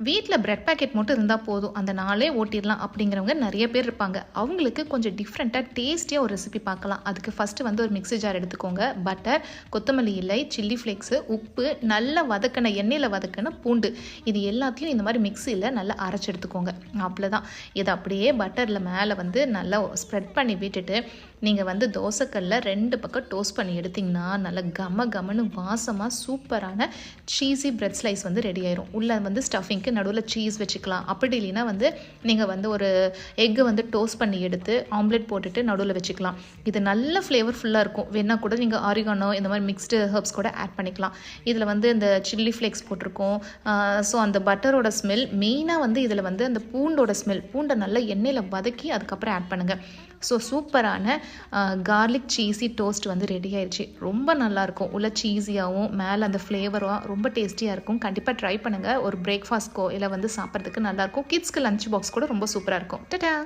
வீட்டில் bread packet மட்டும் இருந்தால் போதும், அந்த நாளே ஓட்டிடலாம் அப்படிங்கிறவங்க நிறைய பேர் இருப்பாங்க. அவங்களுக்கு கொஞ்சம் டிஃப்ரெண்ட்டாக டேஸ்டியாக ஒரு ரெசிபி பார்க்கலாம். அதுக்கு ஃபஸ்ட்டு வந்து ஒரு மிக்ஸி ஜார் எடுத்துக்கோங்க. பட்டர், கொத்தமல்லி இலை, சில்லி ஃப்ளேக்ஸு, உப்பு, நல்லா வதக்கின எண்ணெயில் வதக்கின பூண்டு, இது எல்லாத்தையும் இந்த மாதிரி மிக்ஸியில் நல்லா அரைச்சி எடுத்துக்கோங்க. அவ்வளோதான். இதை அப்படியே பட்டரில் மேலே வந்து நல்லா ஸ்ப்ரெட் பண்ணி விட்டுட்டு நீங்கள் வந்து தோசைக்கல்ல 2 பக்கம் டோஸ்ட் பண்ணி எடுத்திங்கன்னா நல்லா கமன்னு வாசமாக சூப்பரான சீஸி பிரெட் ஸ்லைஸ் வந்து ரெடி ஆயிரும். உள்ளே வந்து ஸ்டஃபிங்க்கு நடுவில் சீஸ் வச்சுக்கலாம். அப்படி இல்லைன்னா வந்து நீங்கள் வந்து ஒரு எக்கு வந்து டோஸ்ட் பண்ணி எடுத்து ஆம்லெட் போட்டுட்டு நடுவில் வச்சுக்கலாம். இது நல்ல ஃப்ளேவர்ஃபுல்லாக இருக்கும். வேணால் கூட நீங்கள் ஆரிகானோ இந்த மாதிரி மிக்ஸ்டு ஹர்ப்ஸ் கூட ஆட் பண்ணிக்கலாம். இதில் வந்து இந்த சில்லி ஃப்ளேக்ஸ் போட்டிருக்கோம். ஸோ அந்த பட்டரோட ஸ்மெல் மெயினாக வந்து இதில் வந்து அந்த பூண்டோட ஸ்மெல், பூண்டை நல்லா எண்ணெயில் வதக்கி அதுக்கப்புறம் ஆட் பண்ணுங்கள். ஸோ சூப்பரான கார்லிக் சீஸி டோஸ்ட் வந்து ரெடி ஆயிடுச்சு. ரொம்ப நல்லாயிருக்கும். உள்ள சீஸியாகவும் மேலே அந்த ஃப்ளேவராக ரொம்ப டேஸ்டியாக இருக்கும். கண்டிப்பாக ட்ரை பண்ணுங்கள். ஒரு பிரேக்ஃபாஸ்ட்க்கோ இல்லை வந்து சாப்பிட்றதுக்கு நல்லாயிருக்கும். கிட்ஸ்க்கு லஞ்ச் பாக்ஸ் கூட ரொம்ப சூப்பராக இருக்கும். டடா.